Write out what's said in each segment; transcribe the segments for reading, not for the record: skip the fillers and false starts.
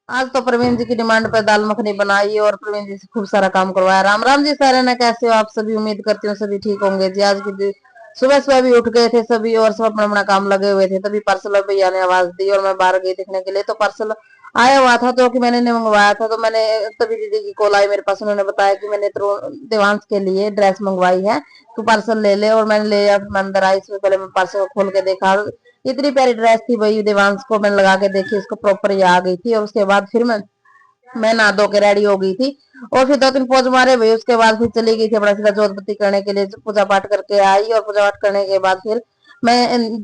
आज तो प्रवीण जी की डिमांड पर दाल मखनी बनाई और प्रवीण जी से खूब सारा काम करवाया। राम राम जी सारे ने, कैसे हो आप सभी? उम्मीद करती हूँ सभी ठीक होंगे जी। आज की सुबह सुबह भी उठ गए थे सभी और सब अपना अपना काम लगे हुए थे। तभी पार्सल भैया ने आवाज दी और मैं बाहर गई देखने के लिए, तो पार्सल आया हुआ था जो कि मैंने नहीं मंगवाया था। तो मैंने तभी दीदी की कॉल आई मेरे पास, उन्होंने बताया कि मैंने देवांश के लिए ड्रेस मंगवाई है, तो पार्सल ले ले। और मैंने ले लिया। मैं अंदर आई, इसमें पहले मैं पार्सल खोल के देखा, इतनी प्यारी ड्रेस थी भाई। देवांश को मैंने लगा के देखी, इसको प्रॉपर ये आ गई थी। और उसके बाद फिर मैं नहा धो के रेडी हो गई थी और फिर 2 3 पोज मारे भाई। उसके बाद फिर चली गई थी अपना सीधा जोतपत्ती करने के लिए, पूजा पाठ करके आई। और पूजा पाठ करने के बाद फिर मैं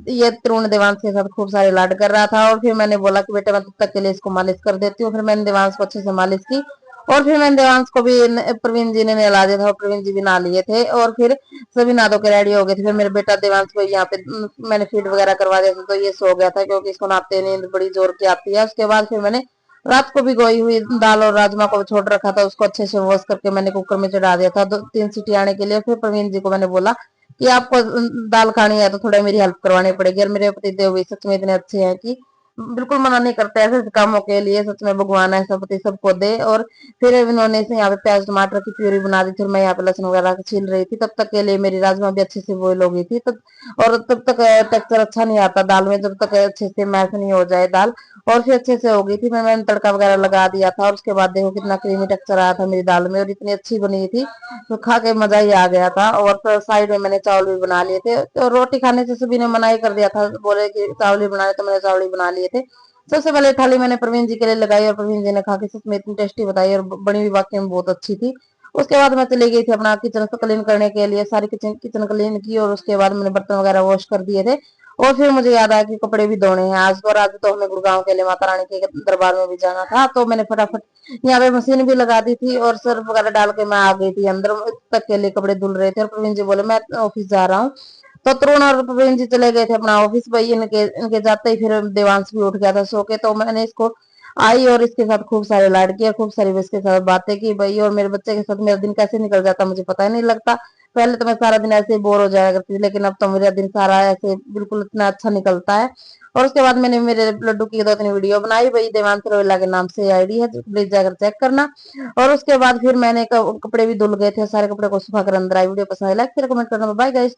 ये तरुण देवांश के साथ खूब सारे लाड कर रहा था। और फिर मैंने बोला कि बेटा मैं तब तक के लिए इसको मालिश कर देती हूँ। फिर मैंने देवांश को अच्छे से मालिश की और फिर मैंने देवांश को भी प्रवीण जी ने नहला दिया था और प्रवीण जी भी नहा लिए थे। और फिर सभी नहा धो के रेडी हो गए थे। फिर मेरे बेटा देवांश को यहाँ पे मैंने फीड वगैरह करवा दिया था, तो ये सो गया था क्योंकि इसको नहाते नींद बड़ी जोर की आती है। उसके बाद फिर मैंने रात को भिगोई हुई दाल और राजमा को छोड़ रखा था, उसको अच्छे से वॉश करके मैंने कुकर में चढ़ा दिया था 2 3 सीटी आने के लिए। फिर प्रवीण जी को मैंने बोला कि आपको दाल खानी है तो थोड़ा मेरी हेल्प करवानी पड़ेगी। और मेरे पति देव भी सच में इतने अच्छे हैं कि बिल्कुल मना नहीं करते ऐसे कामों के लिए। सच में भगवान ऐसा पति सबको दे। और फिर इन्होंने से यहाँ पे प्याज टमाटर की प्यूरी बना दी थी, मैं यहाँ पे लहसुन वगैरह छील रही थी। तब तक के लिए मेरी राजमा भी अच्छे से बॉईल हो गई थी। तब और तब तक टेक्सचर अच्छा नहीं आता दाल में, जब तक अच्छे से मैश नहीं हो जाए दाल। और फिर अच्छे से हो गई थी। मैंने तड़का वगैरह लगा दिया था और उसके बाद देखो कितना क्रीमी टेक्सचर आया था मेरी दाल में और इतनी अच्छी बनी थी, तो खा के मजा ही आ गया था। और फिर साइड में मैंने चावल भी बना लिए थे, तो रोटी खाने से सभी ने मना ही कर दिया था, बोले कि चावल ही बनाए, तो मैंने चावल ही बना लिए थे। सबसे पहले थाली मैंने प्रवीण जी के लिए लगाई और प्रवीण जी ने खा के सच में इतनी टेस्टी बताई और बनी भी वाकई में बहुत अच्छी थी। उसके बाद मैं चली गई थी अपना किचन को क्लीन करने के लिए, सारी किचन किचन क्लीन की और उसके बाद मैंने बर्तन वगैरह वॉश कर दिए थे। और फिर मुझे याद आया कि कपड़े भी धोने हैं आज तो। और आज तो हमें गुड़गांव के लिए माता रानी के दरबार में भी जाना था, तो मैंने फटाफट यहाँ पे मशीन भी लगा दी थी और सर्फ वगैरह डाल के मैं आ गई थी अंदर। तक के लिए कपड़े धुल रहे थे और प्रवीण जी बोले मैं ऑफिस जा रहा हूँ, तो तरुण और प्रवीण जी चले गए थे अपना ऑफिस। भाई इनके जाते ही फिर देवांश भी उठ गया था सो के, तो मैंने इसको आई और इसके साथ खूब सारे लाड किए, खूब सारी इसके साथ बातें की भाई। और मेरे बच्चे के साथ मेरा दिन कैसे निकल जाता मुझे पता ही नहीं लगता। पहले तो मैं सारा दिन ऐसे ही बोर हो जाया करती थी, लेकिन अब तो मेरा दिन सारा ऐसे बिल्कुल इतना अच्छा निकलता है। और उसके बाद मैंने मेरे लड्डू की 2 3 वीडियो बनाई भाई, देवांश रोहिला के नाम से आईडी है, प्लीज जाकर चेक करना। और उसके बाद फिर मैंने कपड़े भी धुल गए थे, सारे कपड़े को सुखा कर अंदर आई। वीडियो पसंद है लाइक शेयर कमेंट करना। Bye guys.